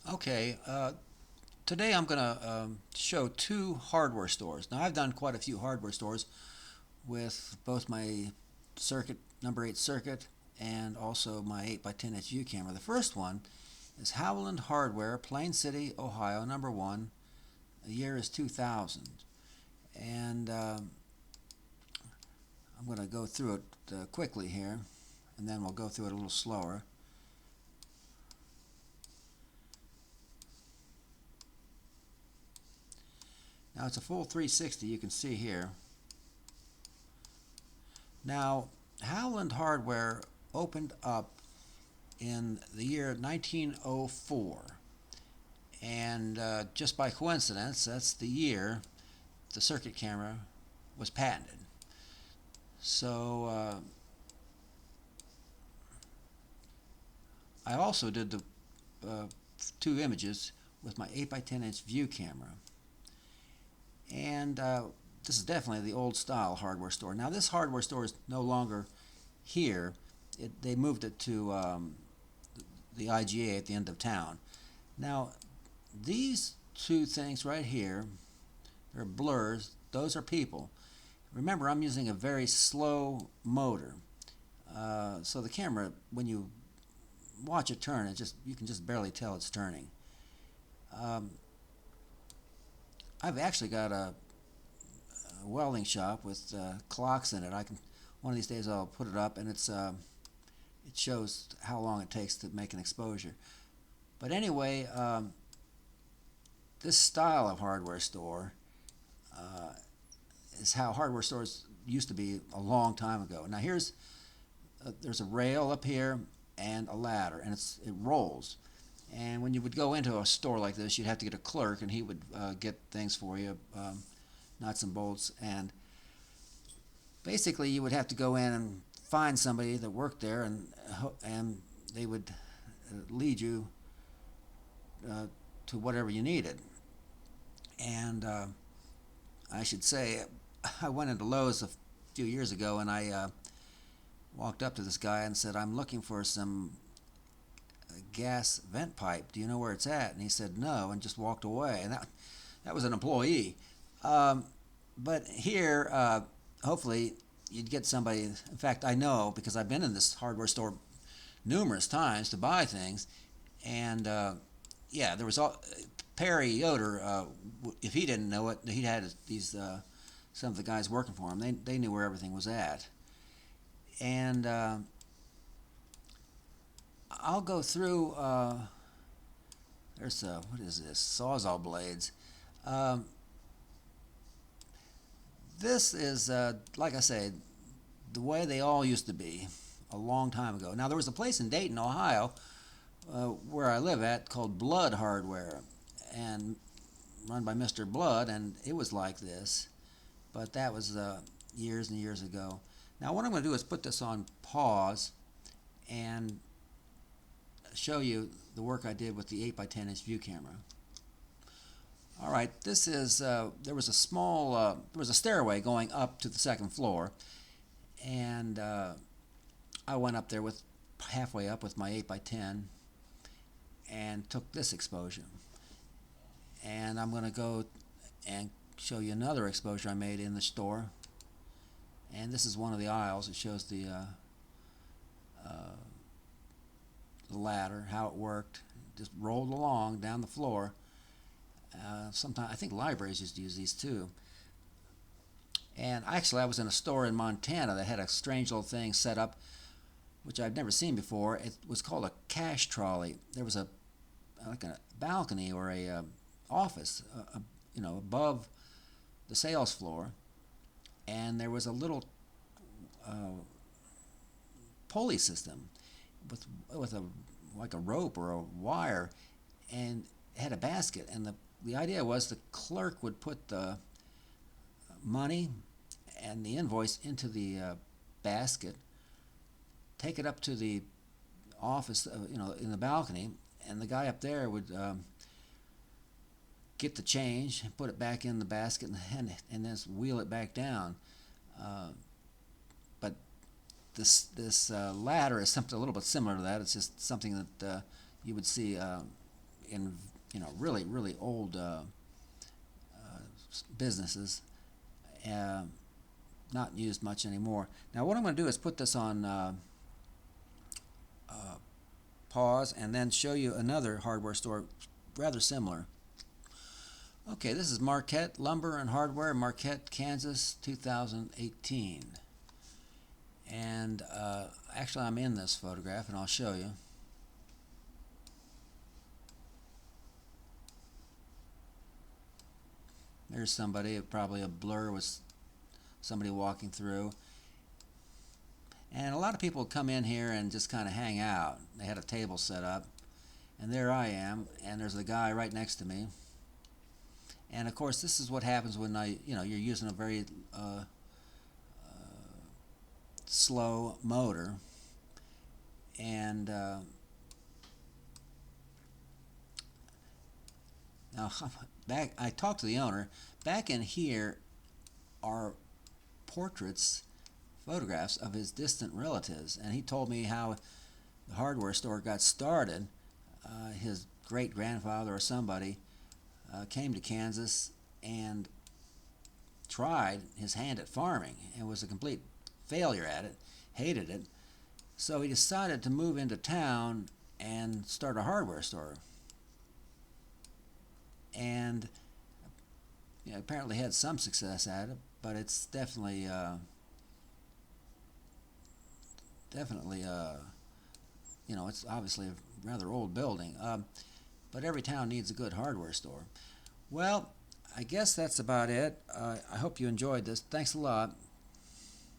Okay, today I'm going to show two hardware stores. Now, I've done quite a few hardware stores with both my Cirkut, number 8 Cirkut, and also my 8 by 10 inch view camera. The first one is Howland Hardware, Plain City, Ohio, number 1. The year is 2000. And I'm going to go through it quickly here, and then we'll go through it a little slower. Now, it's a full 360, you can see here. Now, Howland Hardware opened up in the year 1904, and just by coincidence, that's the year the Cirkut camera was patented. So I also did the two images with my 8 by 10 inch view camera, and this is definitely the old style hardware store. Now, this hardware store is no longer here. They moved it to the IGA at the end of town. Now, these two things right here, they're blurs. Those are people. Remember, I'm using a very slow motor, so the camera, when you watch it turn, you can just barely tell it's turning. Um, I've actually got a welding shop with clocks in it. One of these days I'll put it up, and it shows how long it takes to make an exposure. But anyway, this style of hardware store uh, is how hardware stores used to be a long time ago. Now, there's a rail up here and a ladder, and it rolls. And when you would go into a store like this, you'd have to get a clerk, and he would get things for you, nuts and bolts. And basically, you would have to go in and find somebody that worked there, and they would lead you to whatever you needed. And I should say, I went into Lowe's a few years ago, and I walked up to this guy and said, "I'm looking for some gas vent pipe. Do you know where it's at?" And he said, "No," and just walked away. And that was an employee. Um, but here, hopefully, you'd get somebody. In fact, I know because I've been in this hardware store numerous times to buy things, and yeah, there was Perry Yoder. If he didn't know it, he had these some of the guys working for him. They knew where everything was at, and I'll go through. There's what is this? Sawzall blades. Um, this is like I say, the way they all used to be a long time ago. Now, there was a place in Dayton, Ohio, where I live at, called Blood Hardware, and run by Mr. Blood, and it was like this, but that was years and years ago. Now, what I'm going to do is put this on pause and show you the work I did with the 8 by 10 inch view camera. All right, this is there was a stairway going up to the second floor, and I went up there with halfway up with my 8 by 10 and took this exposure. And I'm going to go and show you another exposure I made in the store. And this is one of the aisles. It shows the ladder, how it worked. Just rolled along down the floor. Sometimes I think libraries used to use these too. And actually, I was in a store in Montana that had a strange little thing set up, which I've never seen before. It was called a cash trolley. There was like a balcony or a office, above the sales floor, and there was a little pulley system with a like a rope or a wire, and it had a basket. And the idea was the clerk would put the money and the invoice into the basket, take it up to the office, in the balcony, and the guy up there would get the change, put it back in the basket, and then wheel it back down. But this ladder is something a little bit similar to that. It's just something that you would see in really really old businesses, not used much anymore. Now what I'm going to do is put this on pause and then show you another hardware store rather similar. Okay, this is Marquette Lumber and Hardware, Marquette, Kansas, 2018. And actually I'm in this photograph and I'll show you. There's somebody, probably a blur with somebody walking through. And a lot of people come in here and just kind of hang out. They had a table set up. And there I am, and there's a guy right next to me. And of course, this is what happens when you're using a very slow motor. And now back, I talked to the owner. Back in here are portraits, photographs of his distant relatives, and he told me how the hardware store got started. His great-grandfather or somebody came to Kansas and tried his hand at farming and was a complete failure at it, hated it, so he decided to move into town and start a hardware store. And apparently had some success at it, but it's definitely it's obviously a rather old building. But every town needs a good hardware store. Well, I guess that's about it. I hope you enjoyed this. Thanks a lot.